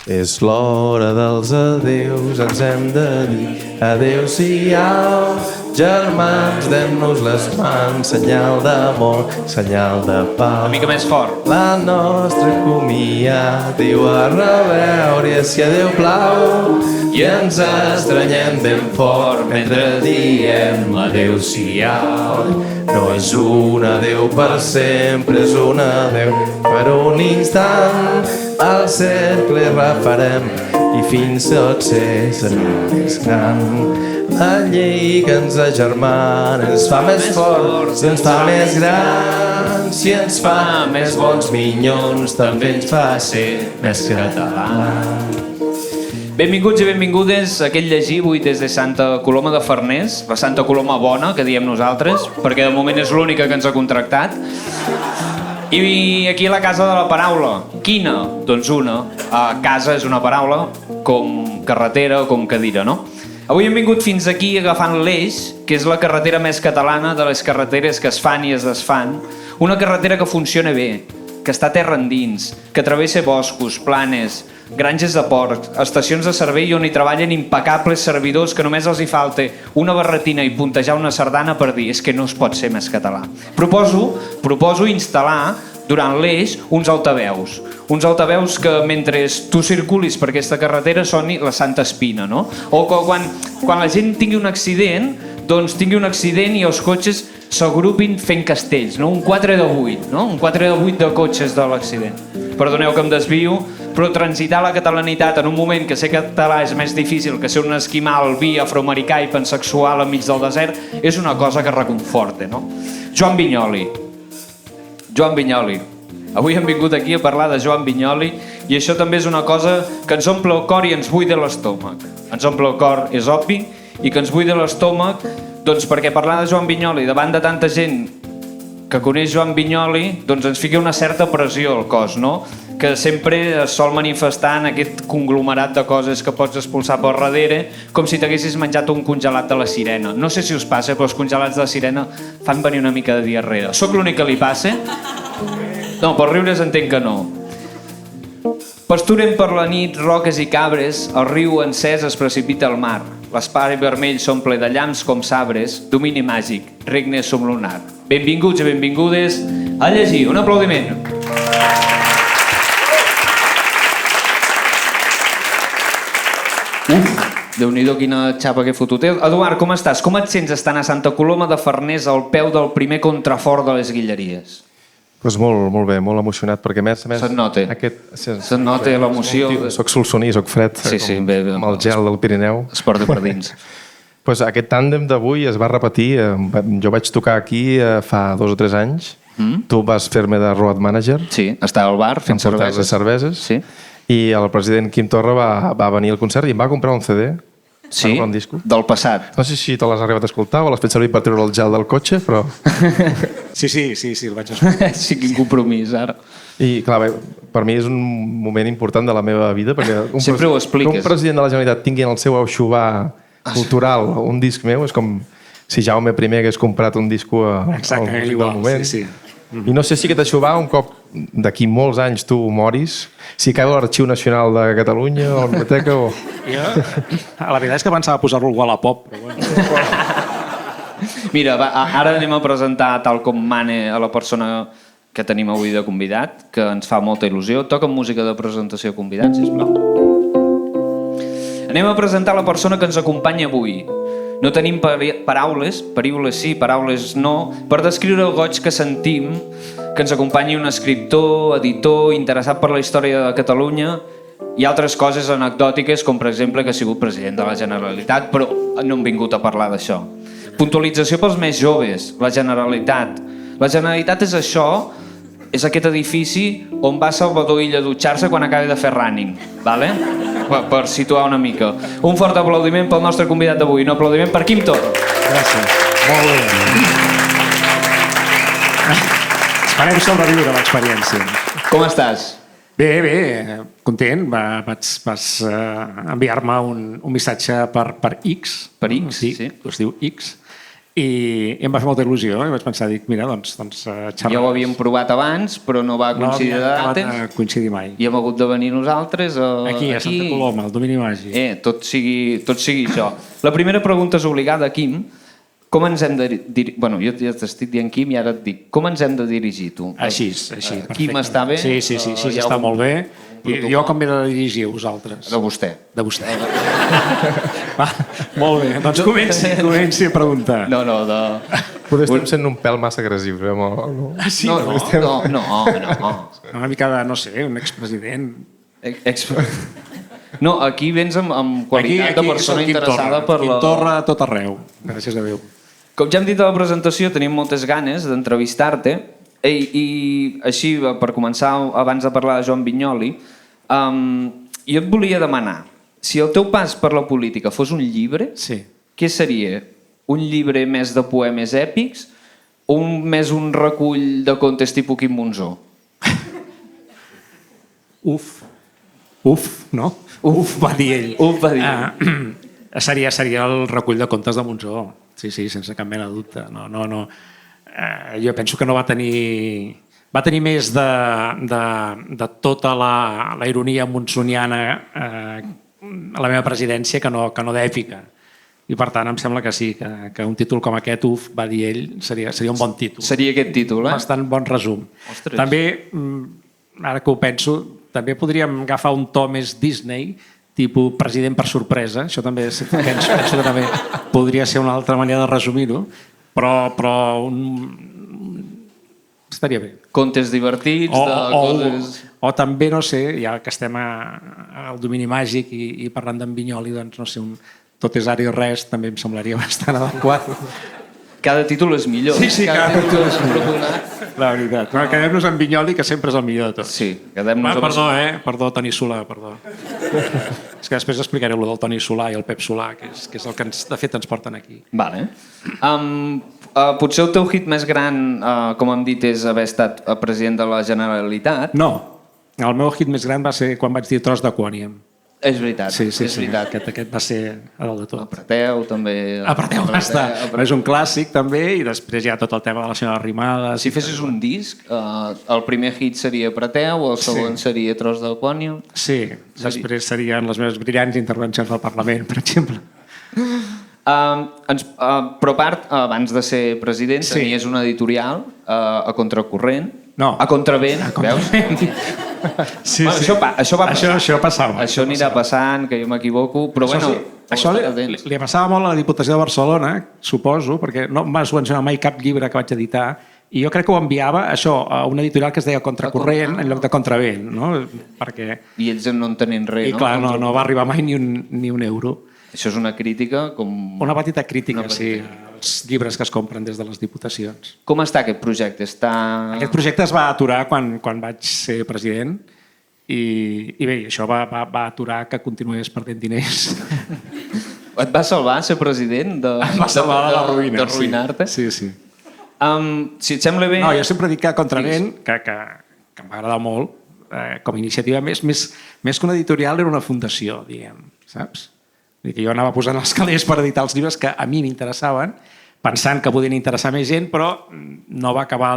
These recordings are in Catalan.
És l'hora dels adeus, ens hem de dir adeu-siau. Germans, dem-nos les mans, senyal d'amor, senyal de pau. Una mica més fort. La nostra comiat diu a reveure si adeu plau i ens estranyem ben fort mentre diem l'adeu-siau. No és un adeu per sempre, és un adeu per un instant. Al cercle refarem i fins tot ser serà més gran. La llei que ens agermana ens fa més forts, ens fa més grans. Si ens fa més bons minyons, també ens fa ser més catalans. Benvinguts i benvingudes a aquest llegir avui des de Santa Coloma de Farners, la Santa Coloma bona, que diem nosaltres, perquè de moment és l'única que ens ha contractat. I aquí a la Casa de la Paraula. Quina? Doncs una. Casa és una paraula, com carretera o com cadira, no? Avui hem vingut fins aquí agafant l'Eix, que és la carretera més catalana de les carreteres que es fan i es desfan. Una carretera que funciona bé, que està terra endins, que travessa boscos, planes, granges de porcs, estacions de servei on hi treballen impecables servidors que només els hi falta una barretina i puntejar una sardana per dir és que no es pot ser més català. Proposo instal·lar durant l'Eix uns altaveus que mentre tu circulis per aquesta carretera soni la Santa Espina, no? O que quan la gent tingui un accident, doncs tingui un accident i els cotxes s'agrupin fent castells, no? Un 4 de 8, no? Un 4 de 8 de cotxes de l'accident. Perdoneu que em desvio, però transitar la catalanitat en un moment que ser català és més difícil que ser un esquimal bi afroamericà i pansexual enmig del desert és una cosa que reconforta, no? Joan Vinyoli. Avui hem vingut aquí a parlar de Joan Vinyoli i això també és una cosa que ens omple el cor i ens buida l'estómac. Ens omple el cor, és obvi, i que ens buida l'estómac doncs perquè parlar de Joan Vinyoli davant de tanta gent que coneix Joan Vinyoli doncs ens fica una certa pressió al cos, no? Que sempre es sol manifestar en aquest conglomerat de coses que pots expulsar per darrere, com si t'haguessis menjat un congelat de la Sirena. No sé si us passa, però els congelats de la Sirena fan venir una mica de diarrea. Sóc l'únic que li passa? No, per riures entenc que no. Pasturen per la nit roques i cabres, el riu encès es precipita al mar. L'espai vermell s'omple de llamps com sabres, domini màgic, regne somlunar. Benvinguts i benvingudes a llegir. Un aplaudiment. Déu-n'hi-do quina xapa que he fotut. Eduard, com estàs? Com et sents estant a Santa Coloma de Farners al peu del primer contrafort de les Guilleries? Doncs molt bé, molt emocionat, perquè a més... Se't nota. Se't nota l'emoció. Soc solsoní, soc fred, sí, amb el gel del Pirineu. Es porta per dins. Pues aquest tàndem d'avui es va repetir. Jo vaig tocar aquí fa 2 o 3 anys. Tu vas fer-me de road manager. Sí, estava al bar fent cerveses. Sí. I el president Quim Torra va venir al concert i em va comprar un CD. Sí, un disco. del passat. No sé si te l'has arribat a escoltar o l'has fet servir per treure el gel del cotxe, però... Sí, el vaig escoltar. Sí, quin compromís, ara. I clar, bé, per mi és un moment important de la meva vida, perquè sempre ho expliques. Que un president de la Generalitat tingui en el seu aixovar cultural un disc meu és com si Jaume I hagués comprat un disco exactament igual, moment. Sí. I no sé si aquest aixovar, un cop d'aquí molts anys tu moris, si cau a l'Arxiu Nacional de Catalunya o a la biblioteca o... La veritat és que pensava posar-lo al Wallapop, però bueno. Mira, ara anem a presentar tal com mane a la persona que tenim avui de convidat, que ens fa molta il·lusió. Toca música de presentació de convidats, sisplau. Anem a presentar la persona que ens acompanya avui. No tenim paraules sí, paraules no, per descriure el goig que sentim que ens acompanyi un escriptor, editor, interessat per la història de Catalunya i altres coses anecdòtiques, com per exemple que ha sigut president de la Generalitat, però no hem vingut a parlar d'això. Puntualització pels més joves, la Generalitat. La Generalitat és això, és aquest edifici on va Salvador Illa a dutxar-se quan acabi de fer running, ¿vale? Per situar una mica. Un fort aplaudiment pel nostre convidat d'avui, un aplaudiment per Quim Torra. Gràcies, molt bé. Esperem sobreviure a l'experiència. Com estàs? Bé, content. Vas enviar-me un missatge per X. Per X, sí. Es diu X. i em va fer molta il·lusió i vaig pensar, dic, mira, doncs xerrar. Ja ho havíem provat abans, però no va coincidir de No dates. va coincidir mai. I hem hagut de venir nosaltres Aquí, a Santa Coloma, al Domini Màgic. Tot sigui això. La primera pregunta és obligada, Quim. Com ens hem de dirigir... Bueno, jo ja t'estic dient Quim i ara et dic, com ens hem de dirigir, tu? Així, perfecte. Quim està bé? Sí, està molt bé. I jo com m'he de dirigir a vosaltres? De vostè. De vostè. Va, molt bé, doncs comenci a preguntar. No, Potser estem sent un pèl massa agressius, no? Sí, no. Una mica de, no sé, un expresident. No, aquí vens amb qualitat de persona interessada per la... Quim Torra a tot arreu, gràcies a Déu. Com ja hem dit a la presentació, tenim moltes ganes d'entrevistar-te i així, per començar, abans de parlar de Joan Vinyoli, jo et volia demanar, si el teu pas per la política fos un llibre, què seria? Un llibre més de poemes èpics o més un recull de contes tipus Quim Monzó? Uf, no? Uf, va dir ell. Uf, va dir ell. Seria el recull de contes de Monzó. Sí, sense cap mena de dubte. No. Jo penso que no va tenir... Va tenir més de tota la ironia monsoniana a la meva presidència que no d'èpica. I per tant em sembla que sí, que un títol com aquest, Uf, va dir ell, seria un bon títol. Seria aquest títol, Bastant bon resum. Ostres. També, ara que ho penso, també podríem agafar un to més Disney, tipus president per sorpresa. Això també penso que també podria ser una altra manera de resumir-ho, però estaria bé. Contes divertits, o també, no sé, ja que estem al Domini Màgic i parlant d'en Vinyoli, doncs no sé, Tot és ara i res també em semblaria bastant adequat. Cada títol és millor. Sí, cada títol és millor. La veritat. Quedem-nos amb Vinyoli, que sempre és el millor de tot. Sí, quedem-nos amb... Perdó, Toni Solà, perdó. És que després explicaré el del Toni Solà i el Pep Solà, que és el que de fet ens porten aquí. Vale. Potser el teu hit més gran, com hem dit, és haver estat president de la Generalitat. No, el meu hit més gran va ser quan vaig dir Tros d'Aquànium. És veritat. Sí. Aquest va ser a dalt de tot. Apreteu, també. Apreteu, basta. És un clàssic, també, i després hi ha tot el tema de la senyora Arrimadas. Si fessis un disc, el primer hit seria Apreteu, el segon seria Tros d'Aquànium. Sí, després serien les meves brillants intervencions al Parlament, per exemple. Però a part, abans de ser president, tenies una editorial a Contracorrent. No. A Contravent, veus? Sí. Això passava. Això anirà passant, que jo m'equivoco, però bueno... Això li passava molt a la Diputació de Barcelona, suposo, perquè no em va subvencionar mai cap llibre que vaig editar, i jo crec que ho enviava, això, a una editorial que es deia Contracorrent en lloc de Contravent, no? Perquè... I ells no en tenien res, no? I clar, no va arribar mai ni un euro. Això és una crítica com... Una petita crítica, sí, als llibres que es compren des de les diputacions. Com està aquest projecte? Aquest projecte es va aturar quan vaig ser president i bé, això va aturar que continués perdent diners. Et va salvar ser president? Em va salvar de la ruïna. D'arruïnar-te? Sí. Si et sembla bé... No, jo sempre dic que Contravent, que m'ha agradat molt, com a iniciativa, més que una editorial era una fundació, diguem, saps? Que jo anava posant els calés per editar els llibres que a mi m'interessaven, pensant que podien interessar més gent, però no va acabar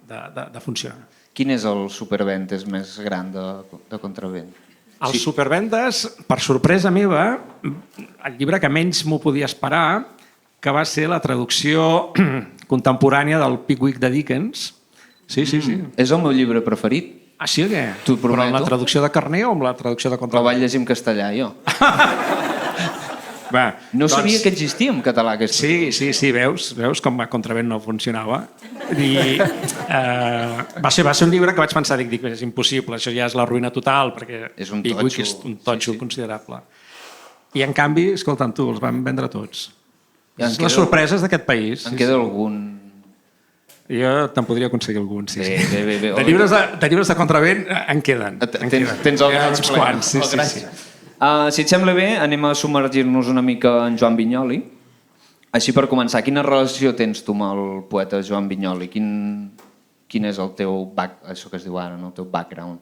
de funcionar. Quin és el superventes més gran de Contravent? Els supervendes, per sorpresa meva, el llibre que menys m'ho podia esperar, que va ser la traducció contemporània del Pickwick de Dickens. Sí. És el meu llibre preferit. Ah, sí o què? T'ho prometo. Però amb la traducció de Carner o amb la traducció de Contravent? La vaig llegir en castellà, jo. No sabia que existia en català aquesta. Sí, veus com a Contravent no funcionava. I va ser un llibre que vaig pensar, dic, és impossible, això ja és la ruïna total, perquè Pickwick és un totxo considerable. I en canvi, escolta'm tu, els van vendre tots. Les sorpreses d'aquest país. En queda algun... Jo te'n podria aconseguir algun, sí. Bé. De llibres de Contravent en queden. Tens els quants. Sí. Si et sembla bé, anem a submergir-nos una mica en Joan Vinyoli. Així per començar, quina relació tens tu amb el poeta Joan Vinyoli? Quin és el teu això que es diu ara, el teu background?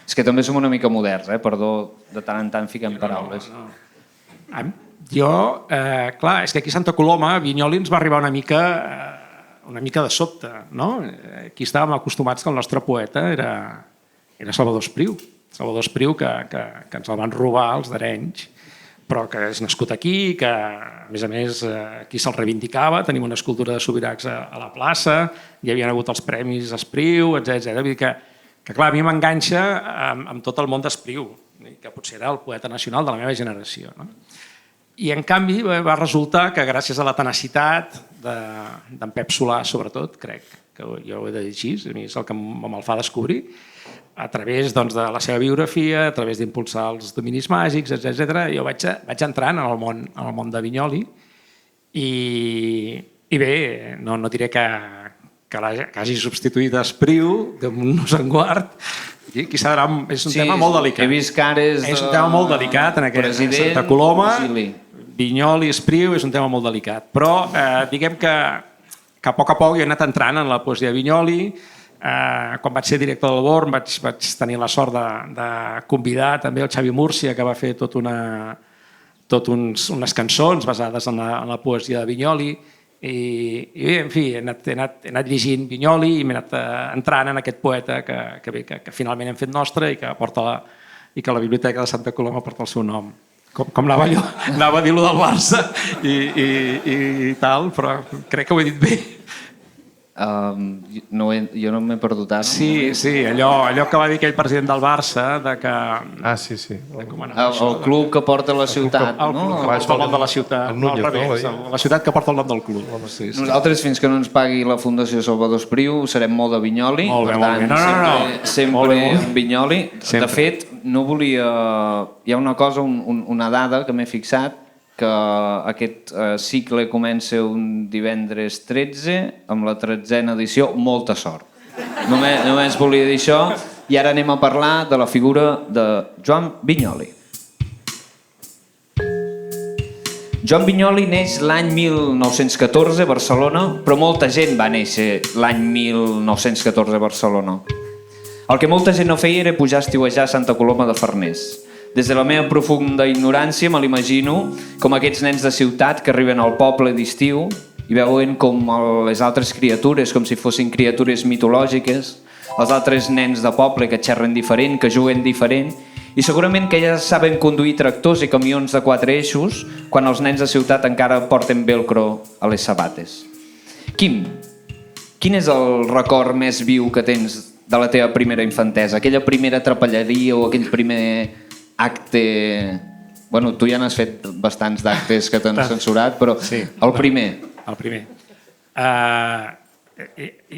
És que també som una mica moderns, perdó, de tant en tant fiquem paraules. Jo, clar, és que aquí a Santa Coloma Vinyoli ens va arribar una mica de sobte, no? Aquí estàvem acostumats que el nostre poeta era Salvador Espriu. Salvador Espriu, que ens el van robar els d'Arenys, però que és nascut aquí, que a més aquí se'l reivindicava, tenim una escultura de Subirachs a la plaça, hi havia hagut els premis Espriu, etc. Vull dir que clar, a mi m'enganxa amb tot el món d'Espriu, que potser era el poeta nacional de la meva generació, no? I en canvi va resultar que gràcies a la tenacitat d'en Pep Solà, sobretot, crec que jo ho he de dir així, a mi és el que me'l fa descobrir, a través de la seva biografia, a través d'impulsar els dominis màgics, etc. Jo vaig entrant en el món de Vinyoli i bé, no diré que hagi substituït Espriu de Montsenguart, és un tema molt delicat. He vist cares és un tema molt delicat en Santa Coloma. Vinyoli, Espriu, és un tema molt delicat. Però diguem que a poc jo he anat entrant en la poesia de Vinyoli. Quan vaig ser director del Born vaig tenir la sort de convidar també el Xavi Múrcia, que va fer unes cançons basades en la poesia de Vinyoli. I bé, en fi, he anat llegint Vinyoli i m'he anat entrant en aquest poeta que finalment hem fet nostre i que la Biblioteca de Santa Coloma porta el seu nom. Com anava a dir-lo del Barça i tal, però crec que ho he dit bé. Jo no m'he perdut tant. Sí, allò que va dir aquell president del Barça de que... Sí. El club que porta la ciutat, no? El club que porta el nom de la ciutat, no al revés, la ciutat que porta el nom del club. Nosaltres, fins que no ens pagui la Fundació Salvador Espriu, serem molt de Vinyoli. Molt bé. Sempre Vinyoli. De fet, no volia... Hi ha una cosa, una dada que m'he fixat, que aquest cicle comença un divendres 13 amb la 13a edició. Molta sort. Només volia dir això. I ara anem a parlar de la figura de Joan Vinyoli. Joan Vinyoli neix l'any 1914 a Barcelona, però molta gent va néixer l'any 1914 a Barcelona. El que molta gent no feia era pujar a estiuejar a Santa Coloma de Farners. Des de la meva profunda ignorància me l'imagino com aquests nens de ciutat que arriben al poble d'estiu i veuen com les altres criatures, com si fossin criatures mitològiques, els altres nens de poble que xerren diferent, que juguen diferent, i segurament que ja saben conduir tractors i camions de 4 eixos quan els nens de ciutat encara porten velcro a les sabates. Quim, quin és el record més viu que tens de la teva primera infantesa? Aquella primera trapelleria o aquell primer acte... Bueno, tu ja n'has fet bastants d'actes que t'han censurat, però el primer. El primer.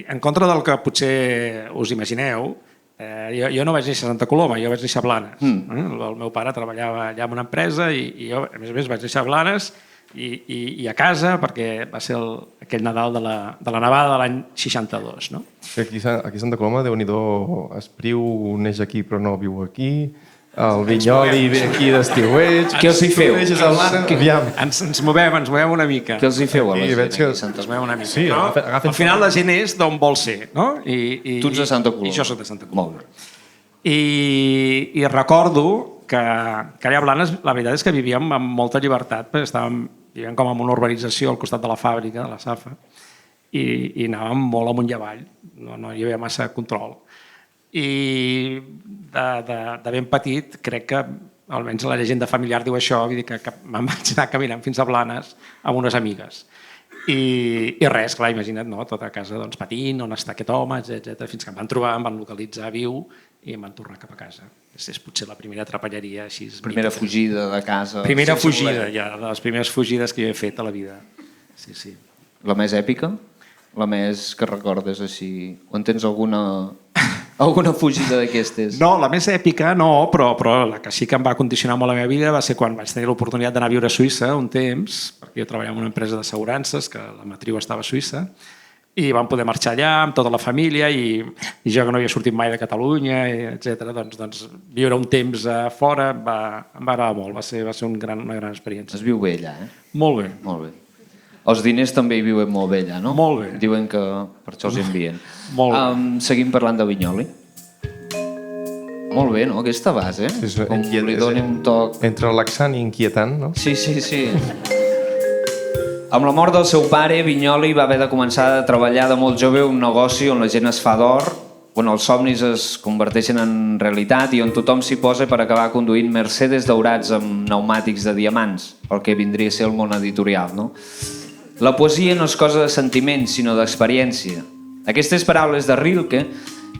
En contra del que potser us imagineu, jo no vaig néixer a Santa Coloma, jo vaig néixer a Blanes. El meu pare treballava allà en una empresa i jo, a més, vaig néixer a Blanes i a casa, perquè va ser aquell Nadal de la nevada de l'any 62. No? Aquí a Santa Coloma, Déu-n'hi-do, Espriu neix aquí però no viu aquí, el Vinyoli ve aquí d'estiueig... Què els hi feu? Ens movem una mica. Què els hi feu a la gent aquí a Santa Coloma? Sí, al final la gent és d'on vol ser, no? Tu ets de Santa Coloma. I jo soc de Santa Coloma. I recordo que allà a Blanes la veritat és que vivíem amb molta llibertat, perquè vivíem com en una urbanització al costat de la fàbrica, de la Safa, i anàvem molt amunt i avall, no hi havia massa control. I de ben petit crec que almenys la llegenda familiar diu això, vull dir que me'n vaig anar caminant fins a Blanes amb unes amigues i res, clar, imagina't, no? Tota a casa patint, on està aquest home, etc. Fins que em van trobar, em van localitzar viu i em van tornar cap a casa. És potser la primera trapelleria així. Primera fugida de casa. Primera fugida, ja, de les primeres fugides que jo he fet a la vida. Sí. La més èpica? La més que recordes així? O en tens alguna fugida d'aquestes? No, la més èpica no, però la que sí que em va condicionar molt la meva vida va ser quan vaig tenir l'oportunitat d'anar a viure a Suïssa un temps, perquè jo treballava en una empresa d'assegurances, que la matriu estava a Suïssa, i vam poder marxar allà amb tota la família i jo que no havia sortit mai de Catalunya, etc. Doncs viure un temps fora em va agradar molt, va ser una gran experiència. Es viu bé allà, eh? Molt bé. Molt bé. Els diners també hi viuen molt bé allà, no? Molt bé. Diuen que per això els envien. Molt bé. Seguim parlant de Vinyoli. Molt bé, no? Aquesta base, com li doni un toc... Entre relaxant i inquietant, no? Sí. Amb la mort del seu pare, Vinyoli va haver de començar a treballar de molt jove un negoci on la gent es fa d'or, on els somnis es converteixen en realitat i on tothom s'hi posa per acabar conduint Mercedes daurats amb pneumàtics de diamants, el que vindria a ser el món editorial, no? La poesia no és cosa de sentiments, sinó d'experiència. Aquestes paraules de Rilke,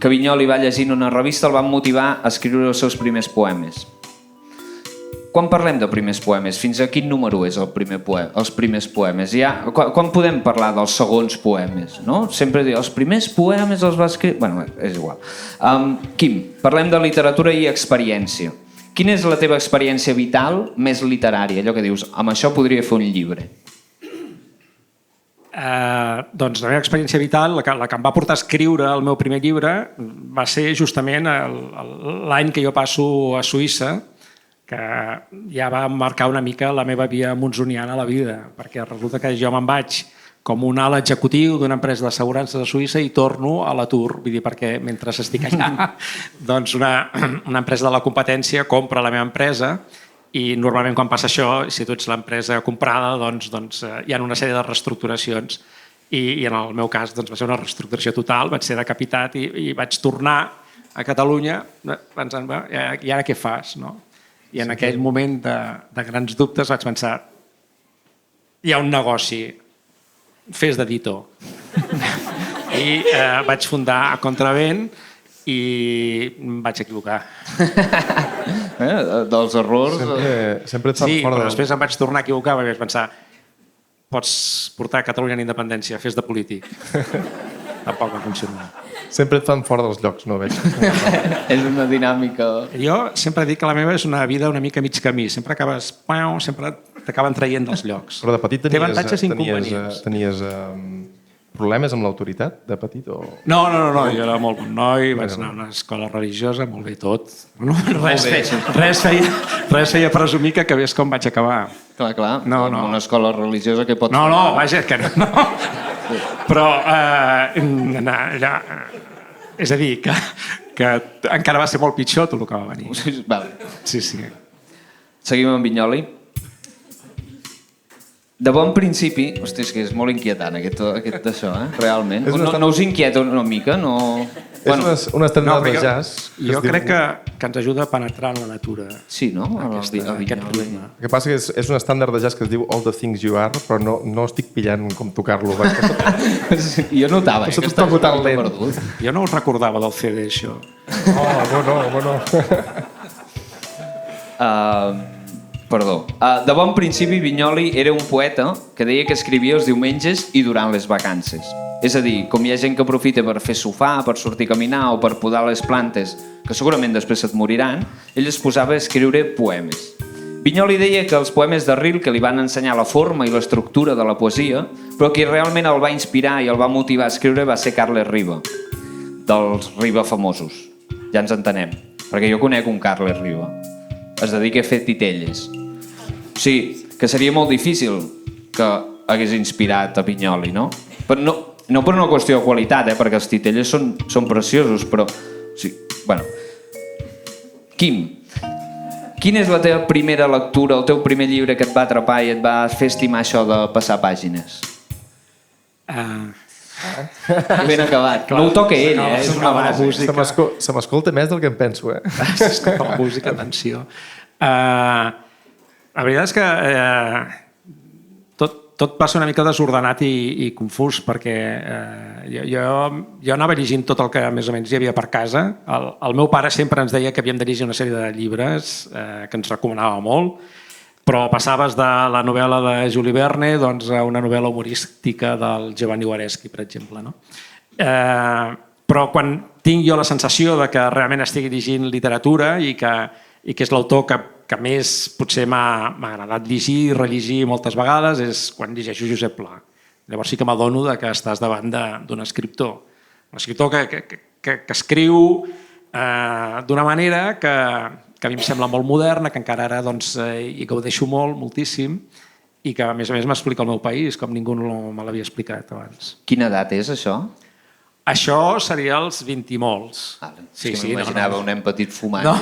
que Vinyoli va llegir en una revista, el van motivar a escriure els seus primers poemes. Quan parlem de primers poemes, fins a quin número és els primers poemes? Quan podem parlar dels segons poemes? No? Sempre diu, els primers poemes els va escriure... Bueno, és igual. Quim, parlem de literatura i experiència. Quina és la teva experiència vital més literària? Allò que dius, amb això podria fer un llibre. Doncs la meva experiència vital, la que em va portar a escriure el meu primer llibre, va ser justament l'any que jo passo a Suïssa, que ja va marcar una mica la meva via monsoniana a la vida, perquè resulta que jo me'n vaig com un alt executiu d'una empresa d'assegurances de Suïssa i torno a l'atur, vull dir, perquè mentre estic allà, doncs una empresa de la competència compra la meva empresa i normalment quan passa això, si tu ets l'empresa comprada, doncs hi ha una sèrie de reestructuracions i en el meu cas doncs, va ser una reestructuració total, vaig ser decapitat i vaig tornar a Catalunya pensant, i ara què fas, no? I en aquell moment de grans dubtes vaig pensar, hi ha un negoci, fes d'editor. I vaig fundar A Contravent i em vaig equivocar. Dels errors... Sempre et fan Sí, fora però després em vaig tornar a equivocar perquè vaig pensar, pots portar Catalunya en independència, fes de polític. Tampoc va funcionar. Sempre et fan fora dels llocs, no veig. És una dinàmica... Jo sempre dic que la meva és una vida una mica mig camí. Sempre acabes... Sempre t'acaben traient dels llocs. Però de petit Té avantatges i inconvenients. tenies problemes amb l'autoritat, de petit? O... No, jo era molt bon noi, vaig anar a una escola religiosa, molt bé tot. No, res feia presumir que acabés com vaig acabar. Clar, No. una escola religiosa que pot... No, vaja, que no. Però, és a dir, que encara va ser molt pitjor tot el que va venir. Vale. Sí. Seguim amb Vinyoli. De bon principi... Hosti, és que és molt inquietant aquest d'això, realment. No us inquieta una mica? No... És un estàndard de jazz. Jo crec que ens ajuda a penetrar en la natura. Sí, no? Aquest ritme. El que passa és que és un estàndard de jazz que es diu All the Things You Are, però no estic pillant com tocar-lo. Jo notava que estava total lent. perdut. Jo no us recordava del CD, això. No. Perdó. De bon principi, Vinyoli era un poeta que deia que escrivia els diumenges i durant les vacances. És a dir, com hi ha gent que aprofita per fer sofà, per sortir a caminar o per podar les plantes, que segurament després se't moriran, ell es posava a escriure poemes. Vinyoli deia que els poemes de Rilke li van ensenyar la forma i l'estructura de la poesia, però qui realment el va inspirar i el va motivar a escriure va ser Carles Riba, dels Riba famosos. Ja ens entenem, perquè jo conec un Carles Riba. Es dedica a fer titelles. Sí, que seria molt difícil que hagués inspirat a Vinyoli, no? Però no per una qüestió de qualitat, perquè els titelles són preciosos, però... Sí, bueno. Quim, quina és la teva primera lectura, el teu primer llibre que et va atrapar i et va fer estimar això de passar pàgines? Ben acabat. Clar, no ho toca ell, és una base. Se m'escolta més del que em penso, Escolta la música, atenció. La veritat és que tot va ser una mica desordenat i confús, perquè jo anava llegint tot el que més o menys hi havia per casa. El meu pare sempre ens deia que havíem de llegir una sèrie de llibres que ens recomanava molt, però passaves de la novel·la de Jules Verne doncs, a una novel·la humorística del Giovanni Guareschi, per exemple. No? Però quan tinc jo la sensació de que realment estigui llegint literatura i que és l'autor que més potser m'ha agradat llegir i rellegir moltes vegades és quan llegeixo Josep Pla. Llavors sí que m'adono que estàs davant d'un escriptor. Un escriptor que escriu d'una manera que a mi em sembla molt moderna, que encara ara hi gaudeixo moltíssim, i que a més m'explica el meu país com ningú me l'havia explicat abans. Quina edat és això? Això seria els 20 i molts. Vale. Sí, sí, m'imaginava un nen petit fumant. No.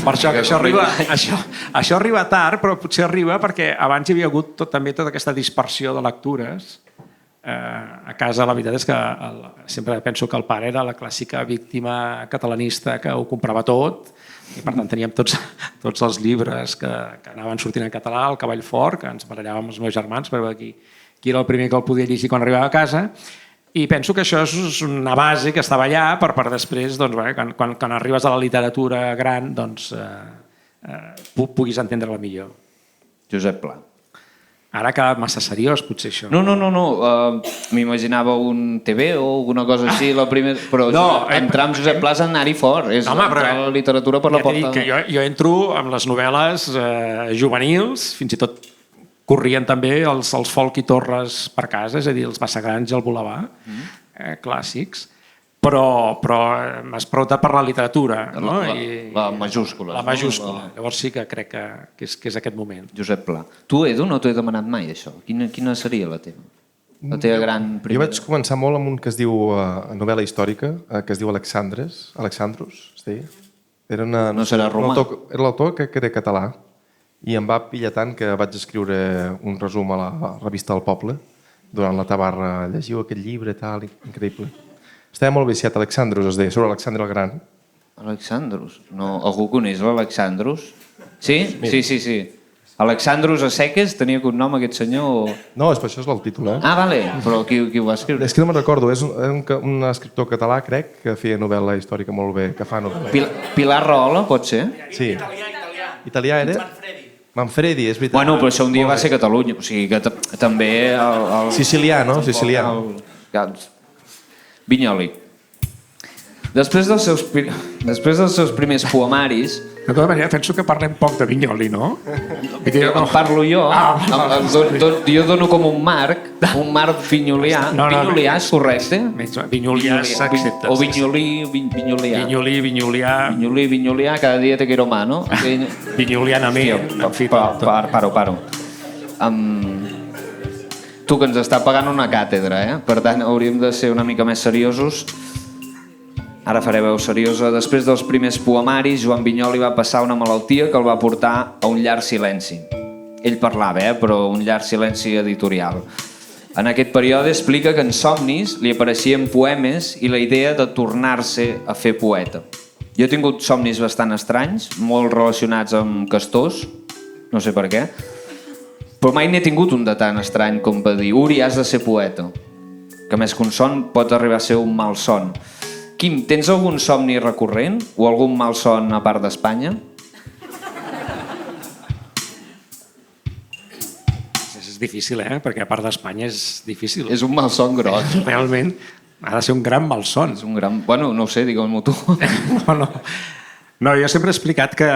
Per això arriba tard, però potser arriba perquè abans hi havia hagut també tota aquesta dispersió de lectures. A casa la veritat és que sempre penso que el pare era la clàssica víctima catalanista que ho comprava tot i per tant teníem tots els llibres que anaven sortint en català, el Cavall Fort, que ens barallàvem els meus germans per veure qui era el primer que el podia llegir quan arribava a casa. I penso que això és una base que estava allà per després, quan arribes a la literatura gran, puguis entendre-la millor. Josep Pla. Ara ha quedat massa seriós, potser, això. No. M'imaginava un TV o alguna cosa així, però entrar amb Josep Pla és anar-hi fort. És entrar a la literatura per la porta. Jo entro amb les novel·les juvenils, fins i tot corrien també els Folk i Torres per casa, és a dir, els Bassagrans i el Boulevard, clàssics. Però m'has preguntat per la literatura. La majúscula. La majúscula. Llavors sí que crec que és aquest moment. Josep Pla. Tu, Edu, no t'ho he demanat mai, això. Quina seria la teva? La teva gran primera... Jo vaig començar molt amb un que es diu novel·la històrica, que es diu Alexandrus, es deia. No serà romà. Era l'autor que era català i em va pillar tant que vaig escriure un resum a la revista del Poble durant la tabarra. Llegiu aquest llibre, tal, increïble. Estava molt viciat, Alexandrus es deia, sobre Alexandre el Gran. Alexandrus? No, algú coneix l'Alexandrus? Sí? Sí. Alexandrus a seques tenia cognom aquest senyor? No, això és el títol, Ah, vale, però qui ho va escriure? És que no me'n recordo, és un escriptor català, crec, que feia novel·la històrica molt bé, que fa novel·la. Pilar Rahola, pot ser? Sí. Italià era? Manfredi, és veritat. Bueno, però això un dia va ser Catalunya, o sigui que també... Sicilià, no? Sicilià. Vinyoli. Després dels seus primers poemaris... De tota manera, penso que parlem poc de Vinyoli, no? En parlo jo. Jo dono com un marc vinyolià. Vinyolià és correcte? Vinyolià s'accepta. O vinyolià. Vinyolià, cada dia te quiero más, no? Vinyolianament. Paro. Tu, que ens està pagant una càtedra, per tant hauríem de ser una mica més seriosos. Ara faré veu seriosa. Després dels primers poemaris, Joan Vinyoli va passar una malaltia que el va portar a un llarg silenci. Ell parlava, però un llarg silenci editorial. En aquest període explica que en somnis li apareixien poemes i la idea de tornar-se a fer poeta. Jo he tingut somnis bastant estranys, molt relacionats amb castors, no sé per què, però mai n'he tingut un de tan estrany com va dir Uri, has de ser poeta. Que més que un son pot arribar a ser un mal son. Quim, tens algun somni recurrent o algun mal son a part d'Espanya? És difícil, perquè a part d'Espanya és difícil. És un mal son gros. Realment, ha de ser un gran mal son. És un gran... Bueno, no ho sé, digueu-m'ho tu. No, jo sempre he explicat que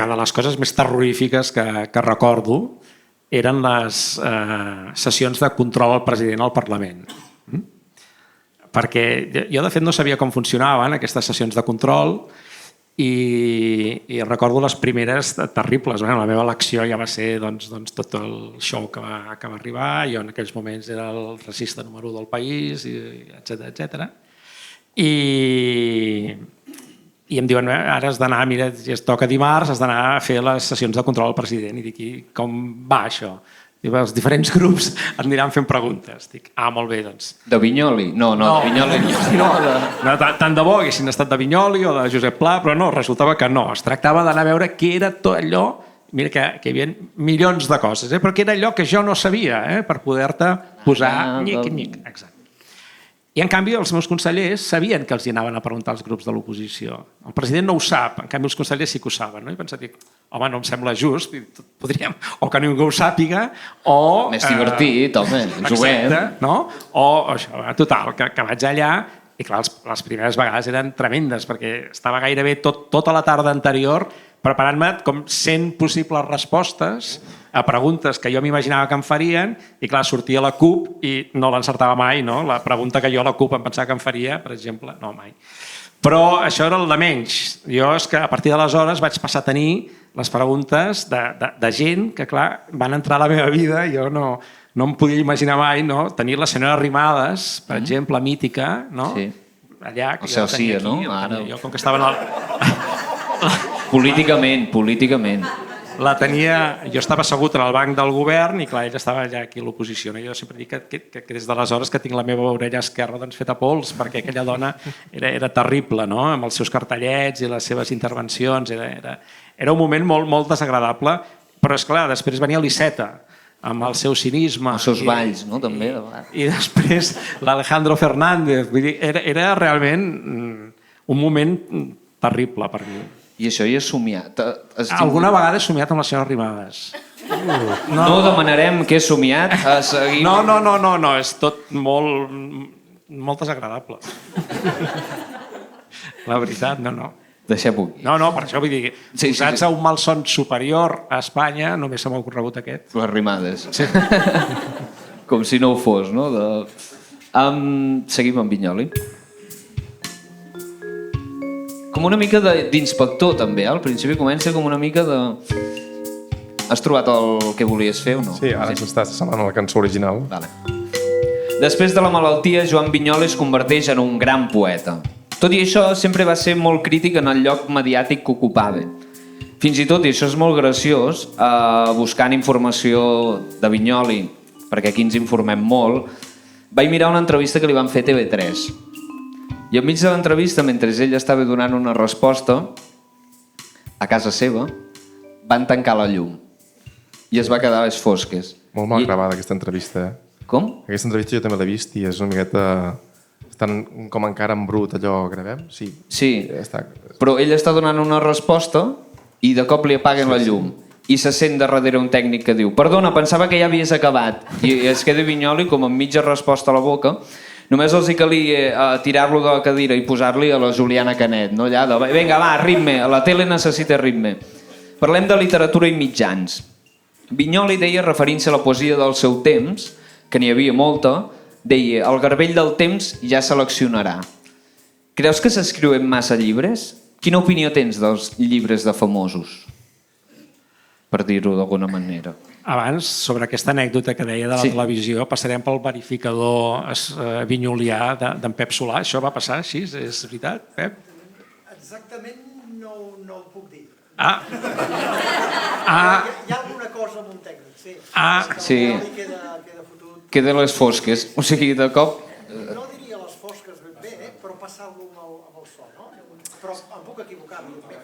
de les coses més terrorífiques que recordo eren les sessions de control al president al Parlament. Perquè jo, de fet, no sabia com funcionaven aquestes sessions de control i recordo les primeres terribles. La meva elecció ja va ser tot el show que va arribar. Jo en aquells moments era el racista número 1 del país, etc. I em diuen, ara has d'anar, mira, ja es toca dimarts, has d'anar a fer les sessions de control al president. I dic, com va això? Diu, els diferents grups et aniran fent preguntes. Dic, molt bé, doncs. De Vinyoli? No, de Vinyoli. No, tant de bo haguessin estat de Vinyoli o de Josep Pla, però no, resultava que no. Es tractava d'anar a veure què era tot allò, mira que hi havia milions de coses, però què era allò que jo no sabia, per poder-te posar nyic. Exacte. I, en canvi, els meus consellers sabien que els hi anaven a preguntar als grups de l'oposició. El president no ho sap, en canvi els consellers sí que ho saben. I he pensat, home, no em sembla just, podríem, o que ningú ho sàpiga, o... Més divertit, home, juguem. No? O això, total, que vaig allà, i clar, les primeres vegades eren tremendes, perquè estava gairebé tota la tarda anterior preparant-me com 100 possibles respostes a preguntes que jo m'imaginava que em farien i clar, sortia la CUP i no l'encertava mai, no? La pregunta que jo a la CUP em pensava que em faria, per exemple, no, mai. Però això era el de menys. Jo és que a partir d'aleshores vaig passar a tenir les preguntes de gent que, clar, van entrar a la meva vida i jo no no em podia imaginar mai, no? Tenir la senyora Arrimadas, per exemple, mítica, no? Sí. Allà, que El Celsia, no? Ara... Jo, com que estava en el... Políticament. La tenia... Jo estava assegut en el banc del govern i, clar, ella estava allà aquí a l'oposició. Jo sempre dic que des d'aleshores que tinc la meva orella esquerra feta pols, perquè aquella dona era terrible, no? Amb els seus cartellets i les seves intervencions. Era un moment molt desagradable, però, esclar, després venia l'Iceta, amb el seu cinisme. Els seus balls, no? També. I després l'Alejandro Fernández. Vull dir, era realment un moment terrible per mi. I això hi has somiat? Alguna vegada he somiat amb la senyora Arrimadas. No demanarem què he somiat a seguir... No, és tot molt desagradable. La veritat, no. Deixem-ho aquí. No, per això vull dir, posats a un malson superior a Espanya, només se m'ha ocorregut aquest. Les rimades. Sí. Com si no ho fos, no? Seguim amb Vinyoli. Com una mica d'inspector, també. Al principi comença com una mica de... Has trobat el que volies fer o no? Sí, ara s'està semblant a la cançó original. Vale. Després de la malaltia, Joan Vinyoli es converteix en un gran poeta. Tot i això, sempre va ser molt crític en el lloc mediàtic que ocupava. Fins i tot, i això és molt graciós, buscant informació de Vinyoli, perquè aquí ens informem molt, vaig mirar una entrevista que li van fer a TV3. I enmig de l'entrevista, mentre ell estava donant una resposta, a casa seva, van tancar la llum. I es va quedar a les fosques. Molt mal gravada aquesta entrevista, Com? Aquesta entrevista jo també l'he vist i és una miqueta... Estan com encara en brut, allò, gravem? Sí. Però ell està donant una resposta i de cop li apaguen la llum. I se sent darrere un tècnic que diu «Perdona, pensava que ja havies acabat». I es queda Vinyoli com amb mitja resposta a la boca. Només els hi calia tirar-lo de la cadira i posar-li a la Juliana Canet, no? Allà de, vinga, va, ritme, la tele necessita ritme. Parlem de literatura i mitjans. Vinyoli deia, referint-se a la poesia del seu temps, que n'hi havia molta, deia, el garbell del temps ja seleccionarà. Creus que s'escriuen massa llibres? Quina opinió tens dels llibres de famosos? Per dir-ho d'alguna manera. Abans, sobre aquesta anècdota que deia de la televisió, passarem pel verificador vinyolià d'en Pep Solà. Això va passar així? És veritat, Pep? Exactament no ho puc dir. Hi ha alguna cosa amb un tècnic, sí. Sí. Queda fotut. Queda les fosques. O sigui, de cop... No diria les fosques ben bé, però passar-lo amb el so, no? Però em puc equivocar, evidentment.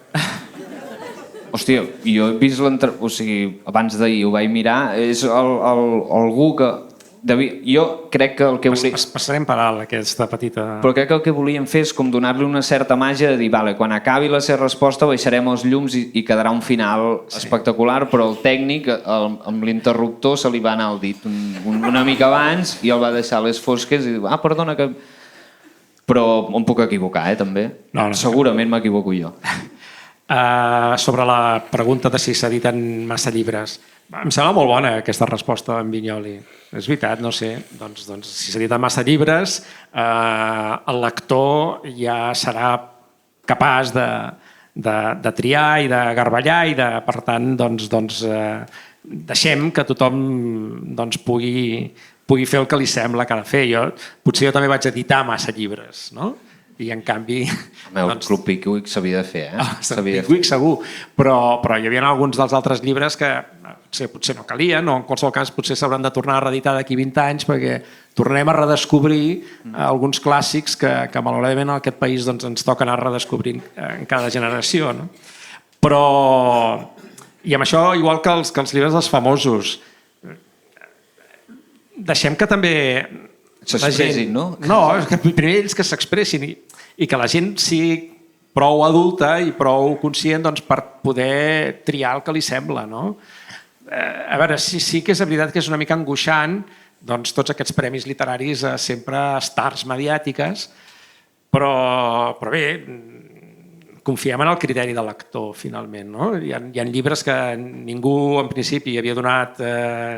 Hòstia, jo he vist l'entrevista... O sigui, abans d'ahir ho vaig mirar. És algú que... Jo crec que el que volia... Passarem per alt aquesta petita... Però crec que el que volíem fer és com donar-li una certa màgia de dir, vale, quan acabi la seva resposta baixarem els llums i quedarà un final espectacular, però el tècnic amb l'interruptor se li va anar el dit una mica abans i el va deixar a les fosques i diu, perdona que... Però em puc equivocar, també. Segurament m'equivoco jo. Sobre la pregunta de si s'editen massa llibres, em sembla molt bona aquesta resposta d'en Vinyoli. És veritat, no sé, doncs si s'editen massa llibres, el lector ja serà capaç de triar i de garballar i per tant deixem que tothom pugui fer el que li sembla que ha de fer. Potser jo també vaig editar massa llibres, no? I en canvi... El Club Pickwick s'havia de fer, Pickwick segur, però hi havia alguns dels altres llibres que potser no calien, o en qualsevol cas potser s'hauran de tornar a reeditar d'aquí 20 anys perquè tornem a redescobrir alguns clàssics que malauradament en aquest país ens toca anar redescobrint en cada generació. Però, i amb això, igual que els llibres dels famosos, deixem que també... S'expressin, no? No, que primer ells que s'expressin i que la gent sigui prou adulta i prou conscient per poder triar el que li sembla, no? A veure, sí que és veritat que és una mica angoixant tots aquests premis literaris a sempre stars mediàtiques, però bé, confiem en el criteri de lector, finalment. No? Hi ha llibres que ningú en principi havia donat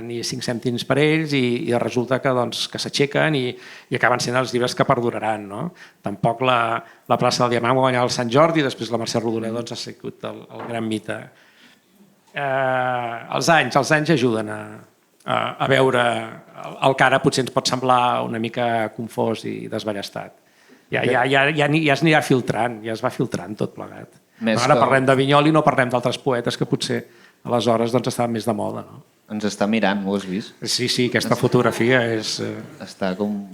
ni 5 cèntims per ells i resulta que s'aixequen i acaben sent els llibres que perduraran. No? Tampoc la plaça del Diamant va guanyar el Sant Jordi i després la Mercè Rodoreda ha sigut el gran mite. Els anys ajuden a a veure el que ara potser ens pot semblar una mica confós i desballestat. Ja es anirà filtrant, ja es va filtrant tot plegat. Ara parlem de Vinyoli, no parlem d'altres poetes que potser aleshores estaven més de moda. No? Ens està mirant, ho has vist? Sí, aquesta fotografia és... Està com...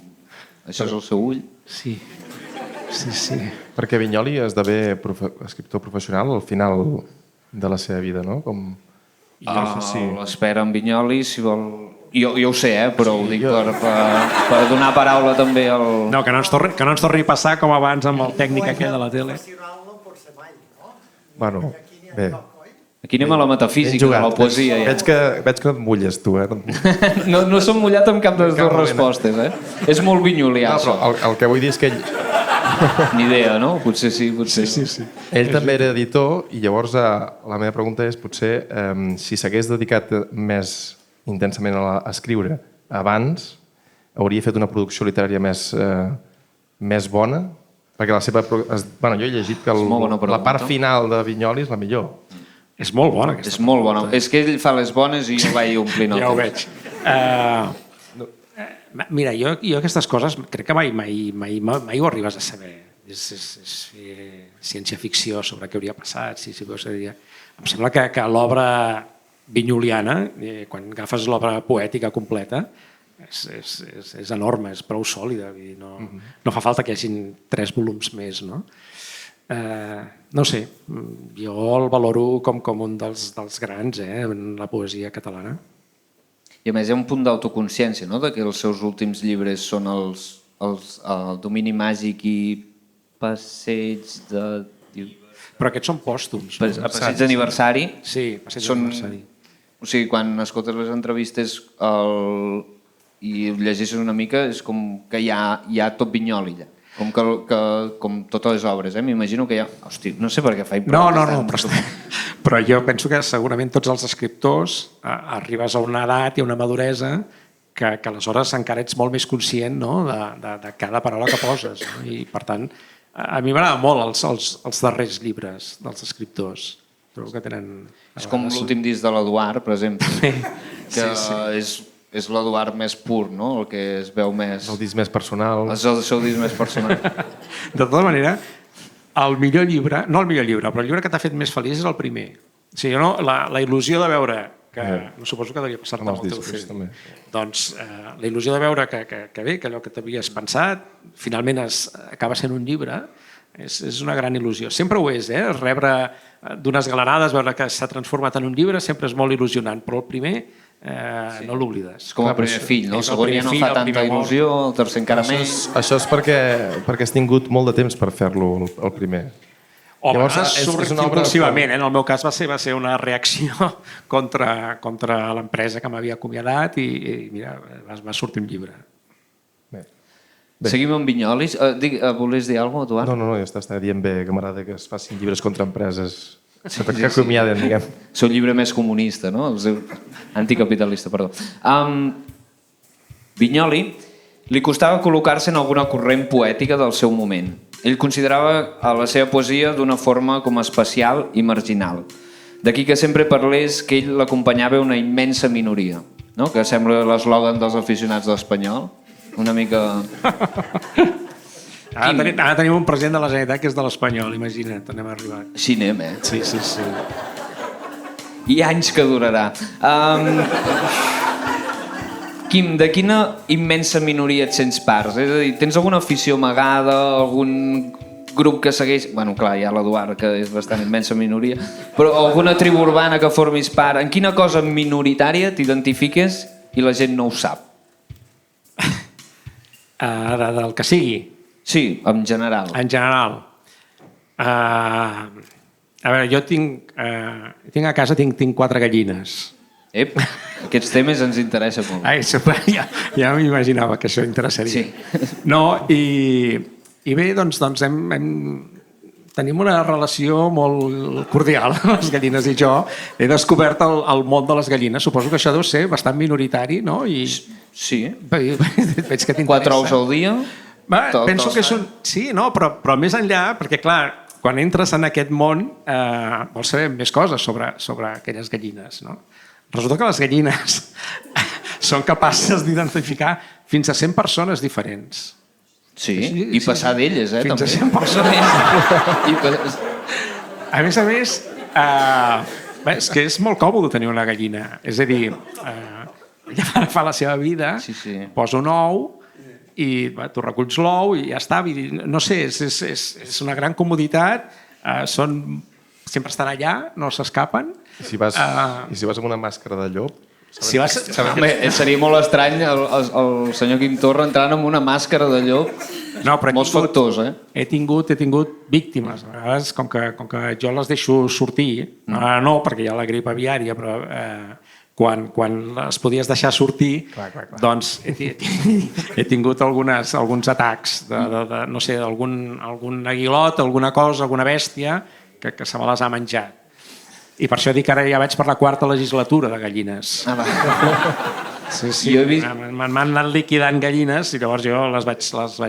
Això és el seu ull? Sí. Perquè Vinyoli esdevé escriptor professional al final de la seva vida, no? L'espera en Vinyoli, si vol... Jo ho sé, però ho dic per donar paraula també al... No, que no ens torni a passar com abans amb el tècnic aquell de la tele. No pot ser mai, no? Bueno, bé. Aquí anem a la metafísica, a la poesia. Veig que et mulles, tu, eh? No som mullat amb cap de les dues respostes, eh? És molt vinyolià, això. No, però el que vull dir és que ell... Ni idea, no? Potser sí, potser sí. Ell també era editor i llavors la meva pregunta és potser si s'hagués dedicat més intensament a escriure abans, hauria fet una producció literària més bona? Perquè la seva... Bueno, jo he llegit que la part final de Vinyoli és la millor. És molt bona, aquesta. És molt bona. És que ell fa les bones i jo vaig omplint el ja ho veig. Mira, jo aquestes coses crec que mai ho arribes a saber. És ciència-ficció sobre què hauria passat. Em sembla que l'obra vinyoliana, quan agafes l'obra poètica completa, és enorme, és prou sòlida. No fa falta que hi hagin 3 volums més, no? No sé, jo el valoro com un dels grans en la poesia catalana. I a més hi ha un punt d'autoconsciència, no? De que els seus últims llibres són el domini màgic i passeig de... Però aquests són pòstums. Passeig d'aniversari. Sí, passeig d'aniversari. O sigui, quan escoltes les entrevistes i llegeixes una mica és com que hi ha tot Vinyoli allà. Com totes les obres, m'imagino que hi ha... Hosti, no sé per què fa No, però jo penso que segurament tots els escriptors arribes a una edat i a una maduresa que aleshores encara ets molt més conscient de cada paraula que poses. I per tant, a mi m'agrada molt els darrers llibres dels escriptors. Trobo que tenen... És com l'últim disc de l'Eduard, per exemple, que és l'Eduard més pur, no? El que es veu més... El disc més personal. És el seu disc més personal. De tota manera, el millor llibre, no el millor llibre, però el llibre que t'ha fet més feliç és el primer. O sigui, la il·lusió de veure, que suposo que devia passar-te amb el teu fill, doncs la il·lusió de veure que bé, que allò que t'havies pensat, finalment acaba sent un llibre, és una gran il·lusió. Sempre ho és, rebre d'unes galerades, veure que s'ha transformat en un llibre, sempre és molt il·lusionant, però el primer no l'oblides. És com el primer fill, no? El segon ja no fa tanta il·lusió, el tercer encara més. Això és perquè has tingut molt de temps per fer-lo, el primer. Home, impulsivament. En el meu cas va ser una reacció contra l'empresa que m'havia acomiadat i mira, va sortir un llibre. Seguim amb Vinyolis. Volies dir alguna cosa, Eduard? No, ja està dient bé que m'agrada que es facin llibres contra empreses que acomiaden, diguem. Seu llibre més comunista, no? Anticapitalista, perdó. Vinyoli li costava col·locar-se en alguna corrent poètica del seu moment. Ell considerava la seva poesia d'una forma com especial i marginal. D'aquí que sempre parlés que ell l'acompanyava una immensa minoria, no? Que sembla l'eslògan dels aficionats de l'Espanyol. Una mica... Ara tenim un president de la Generalitat que és de l'Espanyol, imagina't, on hem arribat. Així anem, Sí. I anys que durarà. Quim, de quina immensa minoria et sents part? És a dir, tens alguna afició amagada, algun grup que segueix... Bueno, clar, hi ha l'Eduard, que és bastant immensa minoria, però alguna tribu urbana que formis part? En quina cosa minoritària t'identifiques i la gent no ho sap? Del que sigui? Sí, en general. En general. A veure, jo tinc a casa 4 gallines. Aquests temes ens interessa molt. Ja m'imaginava que això interessaria. Sí. No, i bé, doncs tenim una relació molt cordial, les gallines i jo. He descobert el món de les gallines. Suposo que això deu ser bastant minoritari, no? Sí. Veig que 4 ous al dia. Penso que són... Sí, no, però més enllà, perquè clar, quan entres en aquest món vols saber més coses sobre aquelles gallines, no? Resulta que les gallines són capaces d'identificar fins a 100 persones diferents. Sí, i passar d'elles, Fins també. a 100 persones. A més, és que és molt còmode tenir una gallina. És a dir, ella fa la seva vida, posa un ou i tu reculls l'ou i ja està. No sé, és una gran comoditat. Sempre estan allà, no s'escapen. I si vas amb una màscara de llop? Home, seria molt estrany el senyor Quim Torra entrant amb una màscara de llop. No, però molts factors, He tingut víctimes. A vegades, com que jo les deixo sortir, no perquè hi ha la grip aviària, però quan les podies deixar sortir, doncs he tingut alguns atacs no sé, algun aguilot, alguna cosa, alguna bèstia que se me les ha menjat. I per això dic que ara ja vaig per la 4ª legislatura de gallines. Sí. M'han anat liquidant gallines i llavors jo les vaig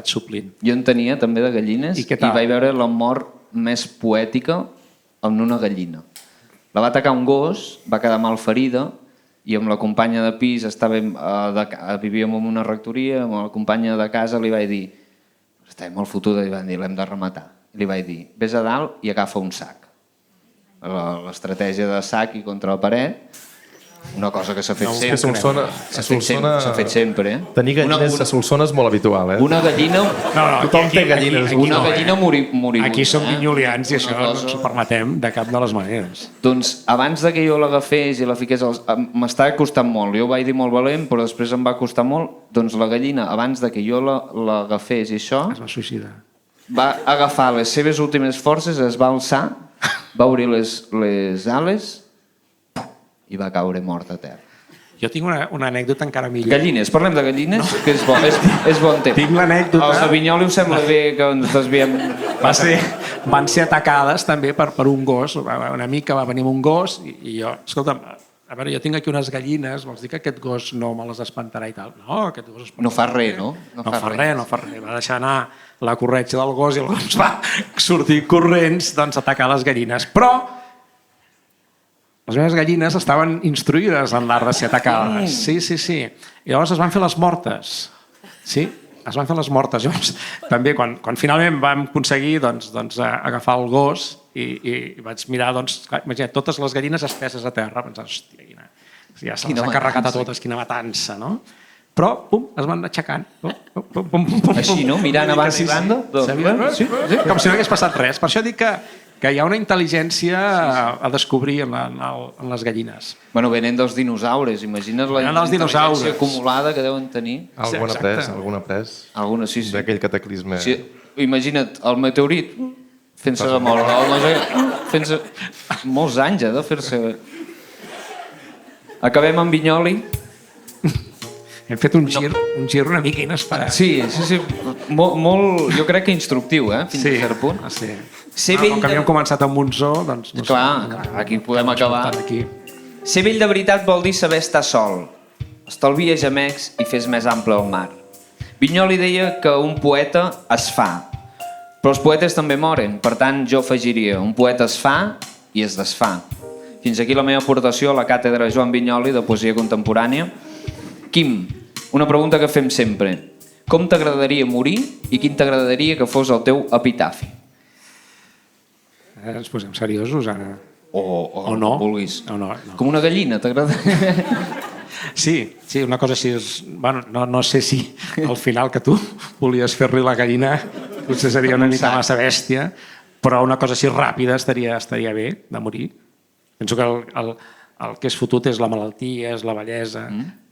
suplint. Jo en tenia també de gallines i vaig veure la mort més poètica en una gallina. La va atacar un gos, va quedar malferida i amb la companya de pis vivíem en una rectoria, amb la companya de casa li vaig dir estava molt fotuda i van dir l'hem de rematar. I li vaig dir vés a dalt i agafa un sac. L'estratègia de sac i contra la paret, una cosa que s'ha fet sempre. S'ha fet sempre. Tenir gallines a Solsona és molt habitual, Una gallina... Tothom té gallines. Una gallina moribuda. Aquí som vinyolians i això no ens ho permetem de cap de les maneres. Doncs abans que jo l'agafés i la fiqués... M'estava costant molt. Jo ho vaig dir molt valent, però després em va costar molt. Doncs la gallina, abans que jo l'agafés i això... Es va suïcidar. Va agafar les seves últimes forces, es va alçar, va obrir les ales i va caure mort a terra. Jo tinc una anècdota encara millor. Gallines, parlem de gallines, que és bon temps. Tinc l'anècdota... Els de Vinyoli us sembla bé que ens desviem... Van ser atacades també per un gos. Una mica va venir un gos i jo... Escolta'm, a veure, jo tinc aquí unes gallines, vols dir que aquest gos no me les espantarà i tal? No, aquest gos... No fa res, no? No fa res. Va deixar anar la corretja del gos i el gos va sortir corrents a atacar les gallines. Però les meves gallines estaven instruïdes en l'art de ser atacades. Sí. I llavors es van fer les mortes. Sí, es van fer les mortes. Llavors, també, quan finalment vam aconseguir agafar el gos i vaig mirar, imagina't, totes les gallines espeses a terra, pensar, hòstia, ja se les ha carregat a totes, quina matança, no? Però, pum, es van aixecant. Així, no? Mirant a banda i banda? Sí, com si no hagués passat res. Per això dic que hi ha una intel·ligència a descobrir en les gallines. Bueno, venen dels dinosaures, imagina't la intel·ligència acumulada que deuen tenir. Algun après. Alguna, sí. D'aquell cataclisme. Sí, imagina't, el meteorit fent-se de molt. Fent-se molts anys, de fer-se... Acabem amb Vinyoli. Hem fet un gir una mica inesperat. Sí. Molt, jo crec que instructiu, fins a cert punt. Sí. Com que havíem començat amb Monzó, doncs... Clar, aquí podem acabar. Ser vell de veritat vol dir saber estar sol. Estalvia gemecs i fes més ample el mar. Vinyoli deia que un poeta es fa, però els poetes també moren. Per tant, jo afegiria, un poeta es fa i es desfà. Fins aquí la meva aportació a la càtedra Joan Vinyoli de poesia contemporània. Quim, una pregunta que fem sempre. Com t'agradaria morir i quin t'agradaria que fos el teu epitafi? Ens posem seriosos ara. O no. Vulguis. No. Com una gallina, t'agradaria? Sí, una cosa així... Bueno, no sé si al final que tu volies fer-li la gallina potser seria una mica massa bèstia, però una cosa així ràpida estaria bé de morir. Penso que el que és fotut és la malaltia, és la bellesa,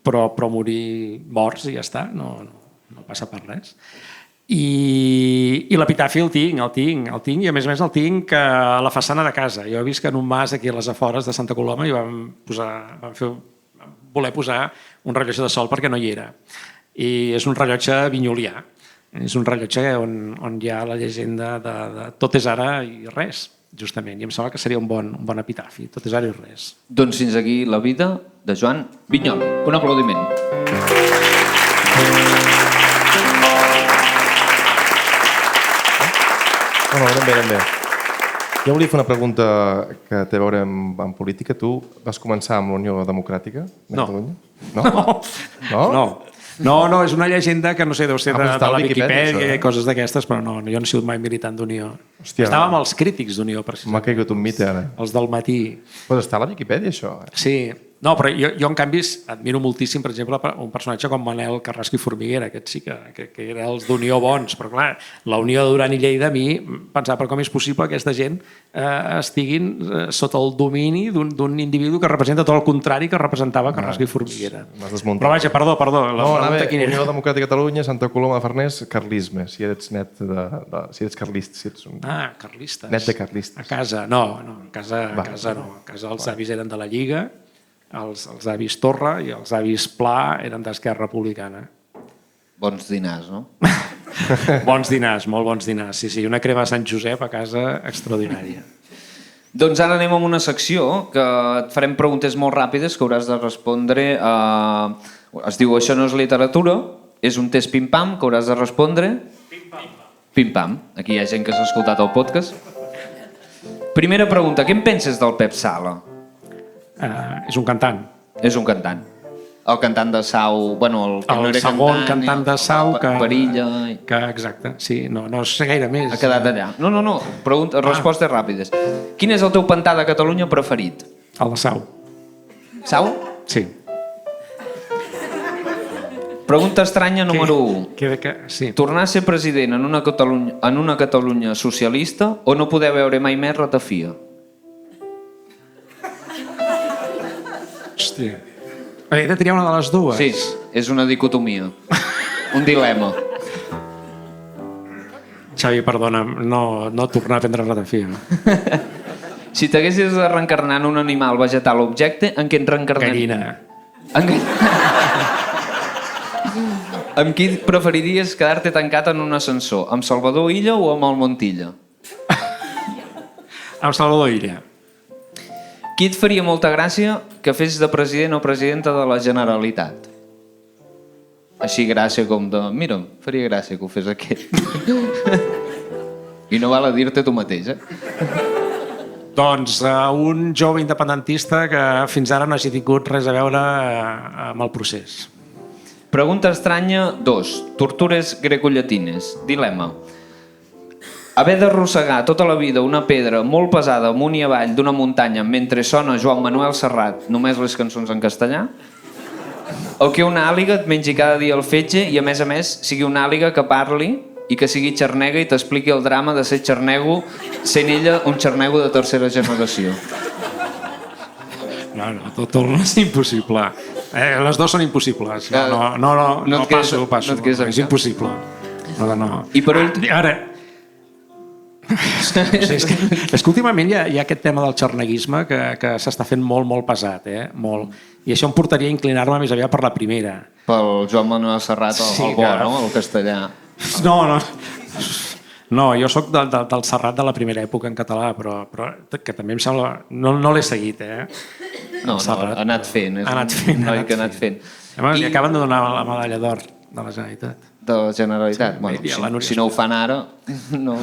però morir morts i ja està, no passa per res. I l'epitafi el tinc, i a més el tinc a la façana de casa. Jo he vist que en un mas aquí a les afores de Santa Coloma hi vam voler posar un rellotge de sol perquè no hi era. I és un rellotge vinyolià. És un rellotge on hi ha la llegenda de tot és ara i res, justament. I em sembla que seria un bon epitafi. Tot és ara i res. Doncs fins aquí la vida de Joan Vinyoli. Un aplaudiment. No, anem bé. Jo volia fer una pregunta que té a veure amb política. Tu vas començar amb la Unió Democràtica de No. Catalunya? No. No, és una llegenda que no sé, deu ser però de està a la la Viquipèdia, Viquipèdia això, i coses d'aquestes, però no, jo no he sigut mai militant d'Unió. Hòstia. Estava amb els crítics d'Unió, M'ha precisament. caigut un mite, ara. Els del matí. Però està a la Viquipèdia, això. Sí, no, però jo en canvi admiro moltíssim, per exemple, un personatge com Manel Carrasco i Formiguera, aquest sí que era els d'Unió bons, però clar, la Unió de Duran i Lleida a mi pensava per com és possible que aquesta gent estiguin sota el domini d'un individu que representa tot el contrari que representava Carrasco i Formiguera. M'has desmuntat. Però vaja, perdó, la No, anava pregunta quina Unió era? Democràtica de Catalunya, Santa Coloma de Farners, carlisme, si ets net si ets carlista, si ets un... Ah, carlistes. Net de carlistes. A casa, no, a casa no. A casa els avis eren de la Lliga, els avis Torra i els avis Pla eren d'Esquerra Republicana. Bons dinars, no? Bons dinars, molt bons dinars. Sí, una crema de Sant Josep a casa extraordinària. Doncs ara anem a una secció que et farem preguntes molt ràpides que hauràs de respondre a... Es diu Això no és literatura, és un test pim-pam que hauràs de respondre... Pim-pam. Aquí hi ha gent que s'ha escoltat el podcast. Primera pregunta, què en penses del Pep Sala? És un cantant. És un cantant. El cantant de Sau... Bueno, el que no El era segon cantant de Sau que... Perilla... Exacte, sí, no sé gaire més. Ha quedat allà. No. Respostes ràpides. Quin és el teu pantà de Catalunya preferit? El de Sau, Sau? sí. Pregunta estranya número 1. Sí. Tornar a ser president en una Catalunya socialista o no poder veure mai més Ratafia? Hòstia. He de triar una de les dues? Sí, és una dicotomia. Un dilema. Xavi, perdona'm, no tornar a prendre ratafia. Si t'haguessis de reencarnar en un animal, vegetal o objecte, en què et reencarnaries? Gallina. Amb qui preferiries quedar-te tancat en un ascensor? Amb Salvador Illa o amb el Montilla? Amb Salvador Illa. Qui et faria molta gràcia que fes de president o presidenta de la Generalitat? Així gràcia com de... Mira, faria gràcia que ho fes aquest. I no val a dir-te tu mateix, Doncs un jove independentista que fins ara no hagi tingut res a veure amb el procés. Pregunta estranya 2. Tortures grecollatines. Dilema. Haver d'arrossegar tota la vida una pedra molt pesada amunt i avall d'una muntanya mentre sona Joan Manuel Serrat, només les cançons en castellà? O que una àliga et mengi cada dia el fetge i a més sigui una àliga que parli i que sigui xarnega i t'expliqui el drama de ser xarnego sent ella un xarnego de tercera generació? No, tot és impossible. Les dues són impossibles. No, passo. És impossible. No. I per últim... Ara... és que últimament hi ha aquest tema del xarneguisme que s'està fent molt pesat, molt. I això em portaria a inclinar-me més aviat per la primera. Pel Joan Manuel Serrat, el bo, no? El castellà. No, jo sóc del Serrat de la primera època en català, però que també em sembla... No l'he seguit, No, ha anat fent. És un noi que ha anat fent. I acaben de donar la medalla d'or de la Generalitat. De la Generalitat? Sí, bueno, si no ho fan ara, no...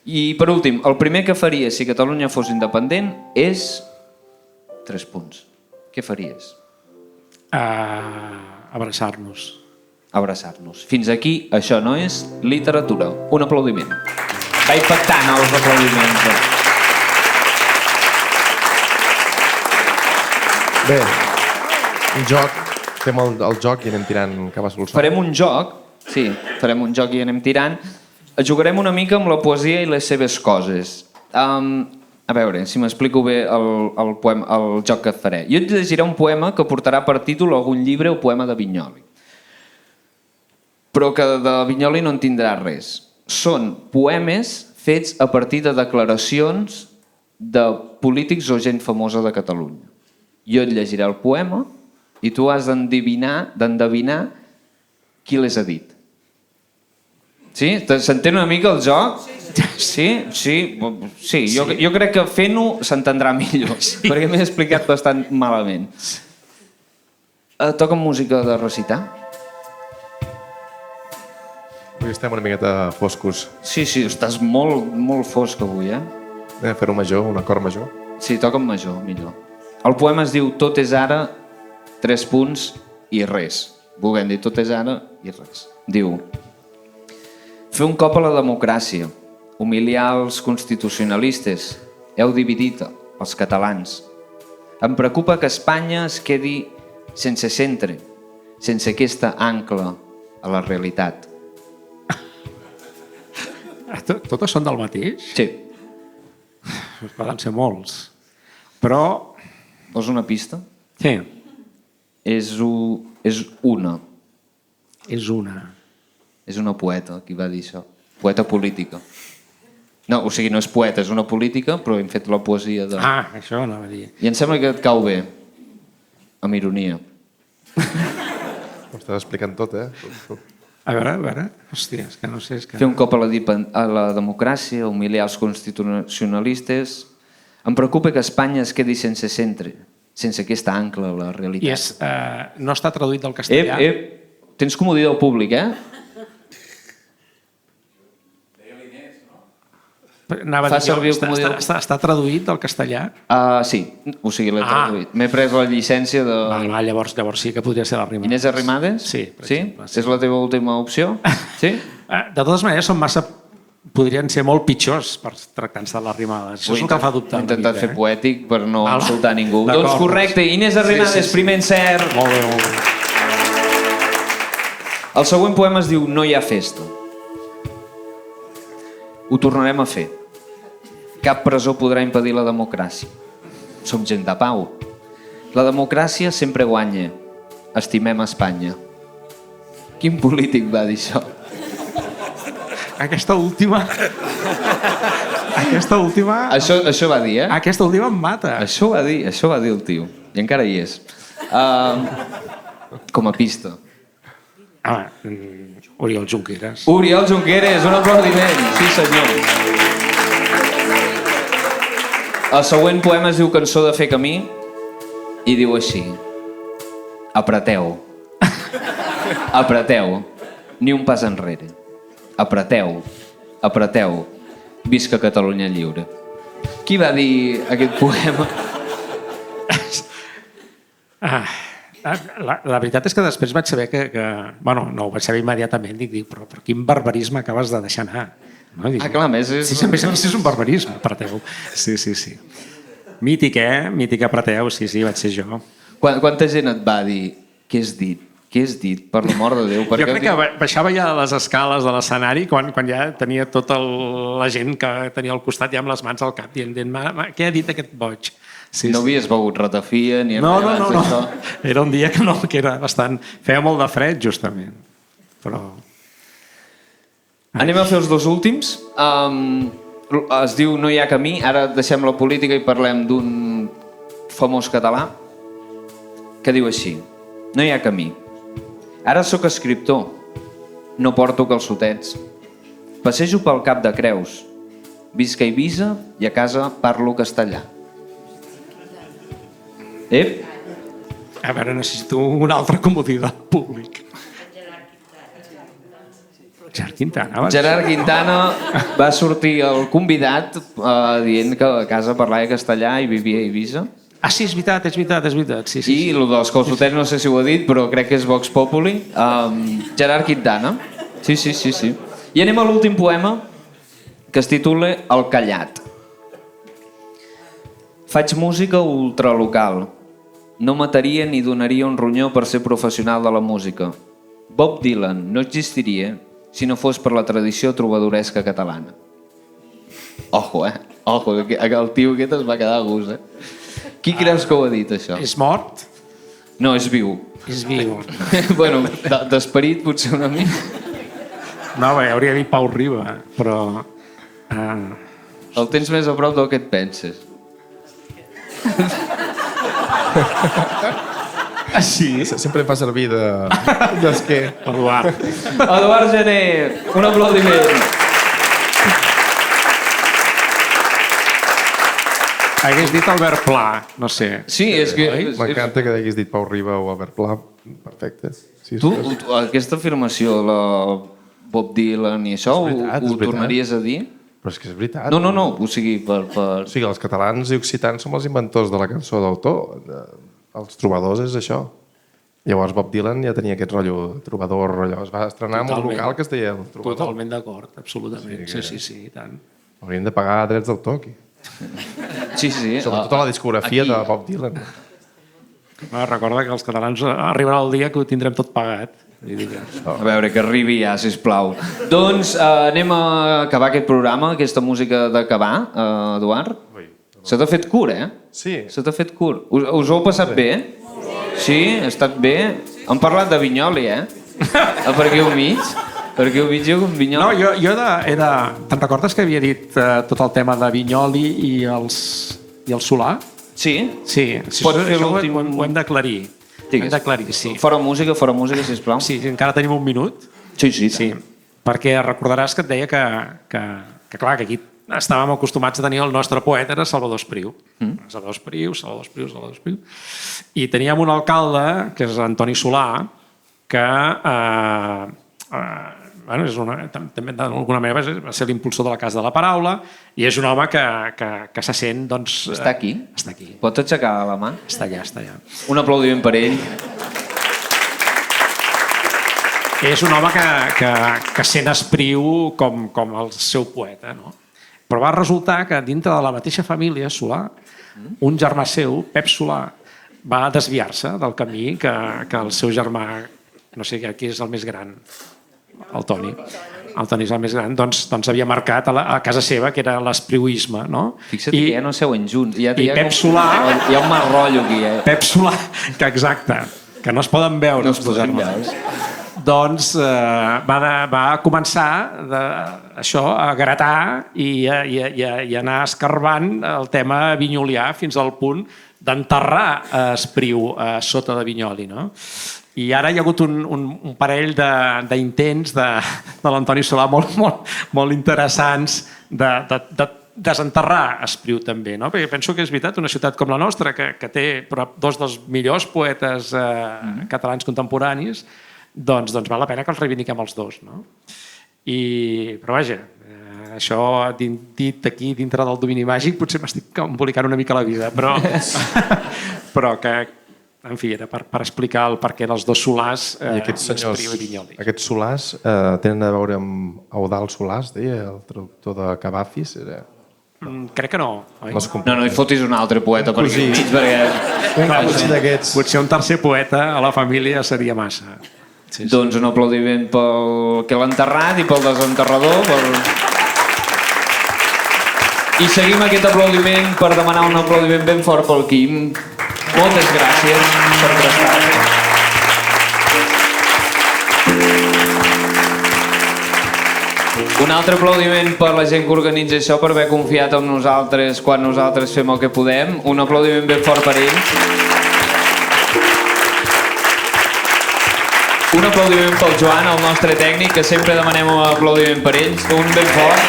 I per últim, el primer que faries si Catalunya fos independent és... 3 punts. Què faries? Abraçar-nos. Abraçar-nos. Fins aquí, això no és literatura. Un aplaudiment. Va impactant els aplaudiments. Bé, un joc, fem el joc i anem tirant cap a solució. Farem un joc, sí, farem un joc i anem tirant. Jugarem una mica amb la poesia i les seves coses. A veure, si m'explico bé el joc que et faré. Jo et llegiré un poema que portarà per títol algun llibre o poema de Vinyoli. Però que de Vinyoli no en tindrà res. Són poemes fets a partir de declaracions de polítics o gent famosa de Catalunya. Jo et llegiré el poema i tu has d'endevinar qui les ha dit. Sí? S'entén una mica el joc? Sí. Jo crec que fent-ho s'entendrà millor, perquè m'he explicat bastant malament. Toca música de recitar? Avui estem una miqueta foscos. Sí, estàs molt fosc avui, Fer-ho major, un acord major. Sí, toca en major, millor. El poema es diu Tot és ara, 3 punts i res. Volguem dir tot és ara i res. Diu: fer un cop a la democràcia, humiliar els constitucionalistes, heu dividit els catalans. Em preocupa que Espanya es quedi sense centre, sense aquesta ancla a la realitat. Totes són del mateix? Sí. Poden ser molts. Però... Vols una pista? Sí. És una. És una. És una poeta qui va dir això. Poeta política. No, o sigui, no és poeta, és una política, però hem fet la poesia de... Ah, això anava a dir. I em sembla que et cau bé. Amb ironia. Ho estàs explicant tot, eh? Tot. A veure. Hòstia, és que no sé... És que... Fer un cop a la democràcia, humiliar els constitucionalistes... Em preocupa que Espanya es quedi sense centre, sense aquesta ancla a la realitat. I no està traduït del castellà? Tens comodí del públic, eh? Anava a dir, servir el comodí. Està traduït del castellà? Sí, o sigui, l'he traduït. M'he pres la llicència de... Llavors sí que podria ser l'arrimada. Inés Arrimadas? Sí, per exemple. És la teva última opció? Sí? De totes maneres, són massa... Podrien ser molt pitjors per tractar-se de l'arrimada. Això és el que fa dubtar. He intentat fer poètic per no insultar ningú. D'acord. Doncs correcte, Inés Arrimadas, primer encert. Molt bé. El següent poema es diu No hi ha festa. Ho tornarem a fer. Cap presó podrà impedir la democràcia. Som gent de pau. La democràcia sempre guanya. Estimem Espanya. Quin polític va dir això? Aquesta última... Això va dir, eh? Aquesta última em mata. Això va dir el tio. I encara hi és. Com a pista. Oriol Junqueras. Oriol Junqueras, un aplaudiment. Sí, senyor. El següent poema es diu Cançó de fer camí i diu així: apreteu. Apreteu. Ni un pas enrere. Apreteu. Apreteu. Visca Catalunya lliure. Qui va dir aquest poema? La veritat és que després vaig saber que... Bueno, no ho vaig saber immediatament. Dic, però quin barbarisme acabes de deixar anar. No? Dic, Clar, a més és... Sí, a més és un barbarisme, Apreteu. Sí. Mític, Mític Apreteu, sí, vaig ser jo. Quanta gent et va dir què has dit? Què has dit? Per l'amor de Déu. Jo crec que baixava ja les escales de l'escenari quan ja tenia tota la gent que tenia al costat ja amb les mans al cap dient què ha dit aquest boig? Sí, no havies begut ratafia ni... No. Era un dia que era bastant... Feia molt de fred, justament. Però... Anem a fer els dos últims. Es diu No hi ha camí. Ara deixem la política i parlem d'un famós català que diu així: no hi ha camí. Ara sóc escriptor. No porto calçotets. Passejo pel Cap de Creus. Visc a Eivissa i a casa parlo castellà. A veure, necessito un altre comodí del públic. Gerard Quintana va sortir el convidat dient que a casa parlava castellà i vivia a Eivissa. Sí, és veritat. Sí. I el dels calçotets no sé si ho ha dit, però crec que és Vox Populi. Gerard Quintana. Sí. I anem a l'últim poema, que es titula El callat. Faig música ultralocal. No mataria ni donaria un ronyó per ser professional de la música. Bob Dylan no existiria si no fos per la tradició trobadoresca catalana. Ojo, el tio aquest es va quedar a gust, Qui creus que ho ha dit, això? És mort? No, és viu. És viu. Bueno, d'esperit potser una mica. No, bé, hauria dit Pau Riba, però... El tens més a prop del que et penses. Sí? Sempre fa servir d'esquer. Eduard Gené, un aplaudiment. Hagués dit Albert Pla, no sé. Sí, és que... M'encanta que hagués dit Pau Riba o Albert Pla. Perfecte. Tu, aquesta afirmació, la Bob Dylan i això, ho tornaries a dir? Però és que és veritat. No, o sigui, per... O sigui, els catalans i occitans som els inventors de la cançó d'autor. Els trobadors és això. Llavors Bob Dylan ja tenia aquest rotllo trobador, rotllo. Es va estrenar amb un local que es deia el trobador. Totalment d'acord, absolutament. Sí, i tant. Hauríem de pagar drets d'autor aquí. Sí. Sobretot a la discografia de Bob Dylan. Recorda que els catalans arribarà el dia que ho tindrem tot pagat. A veure, que arribi ja, sisplau. Doncs anem a acabar aquest programa, aquesta música d'acabar, Eduard. Se t'ha fet curt, eh? Sí. Se t'ha fet curt. Us ho heu passat bé? Sí, ha estat bé. Hem parlat de Vinyoli, eh? Per aquí al mig. Per aquí al mig jo amb Vinyoli. No, jo he de... Te'n recordes que havia dit tot el tema de Vinyoli i el Solà? Sí? Sí, Pot ser això l'últim... ho hem d'aclarir. Hem d'aclarir, sí. Fora música, sisplau. Sí, encara tenim un minut. Sí. Perquè recordaràs que et deia que clar, que aquí estàvem acostumats a tenir el nostre poeta, era Salvador Espriu. Salvador Espriu. I teníem un alcalde, que és Antoni Solà, que també d'alguna manera va ser l'impulsor de la Casa de la Paraula i és un home que se sent... Doncs, està aquí? Està aquí. Pot aixecar la mà? Està allà. Un aplaudiment per ell. És un home que sent Espriu com el seu poeta, no? Però va resultar que dintre de la mateixa família, Solà, un germà seu, Pep Solà, va desviar-se del camí que el seu germà, no sé qui és el més gran, el Toni. El Toni és el més gran, doncs havia marcat a casa seva, que era l'espriuisme, no? Fixa't que ja no seuen junts. I Pep Solà... Hi ha un mal rotllo aquí, eh? Pep Solà, que exacte, que no es poden veure. No es poden veure. Doncs va començar això a gratar i anar escarbant el tema vinyolià fins al punt d'enterrar Espriu sota de Vinyoli, no? I ara hi ha hagut un parell d'intents de l'Antoni Solà molt interessants de desenterrar Espriu també, no? Perquè penso que és veritat, una ciutat com la nostra, que té dos dels millors poetes catalans contemporanis, doncs val la pena que els reivindiquem els dos, no? Però vaja, això dit aquí dintre del domini màgic potser m'estic embolicant una mica la vida, però que, en fi, era per explicar el perquè dels dos Solars, Espriu i Vinyoli. Aquests Solars tenen a veure amb Eudald Solàs, deia, el traductor de Cavafis, era... Crec que no, oi? No hi fotis un altre poeta per aquí mig, perquè... Potser un tercer poeta a la família seria massa. Doncs un aplaudiment pel que l'ha enterrat i pel desenterrador. I seguim aquest aplaudiment per demanar un aplaudiment ben fort pel Quim. Moltes gràcies per prestar. Un altre aplaudiment per la gent que organitza això, per haver confiat en nosaltres quan nosaltres fem el que podem. Un aplaudiment ben fort per ells. Un aplaudiment pel Joan, el nostre tècnic, que sempre demanem un aplaudiment per ells. Un ben fort.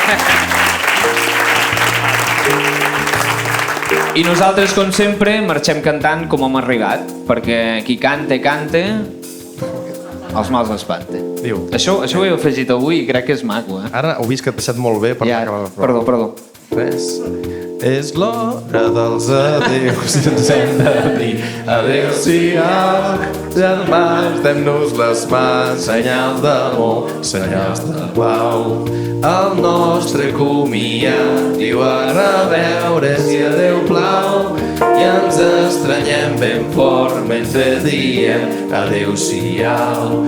I nosaltres, com sempre, marxem cantant com hem arribat, perquè qui canta, els mals espanta. Això ho he afegit avui i crec que és maco, eh? Ara ho vist que et deixat molt bé per acabar la prova. Perdó. Res. És l'hora dels adeus i ens hem de dir adéu-siau, germans, dem-nos les mans, senyal d'amor, senyals de pau. El nostre comiat diu a reveure's i adéu plau, i ens estranyem ben fort mentre diem adéu-siau.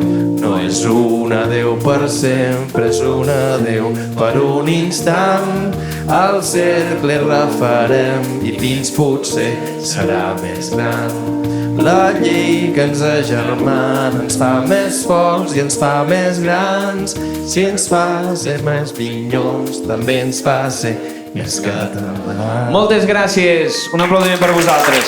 No és un adéu per sempre, és un adéu per un instant. El cercle refarem i fins potser serà més gran. La llei que ens agermana ens fa més forts i ens fa més grans. Si ens fa ser més vinyols, també ens fa ser més catalans. Moltes gràcies. Un aplaudiment per vosaltres.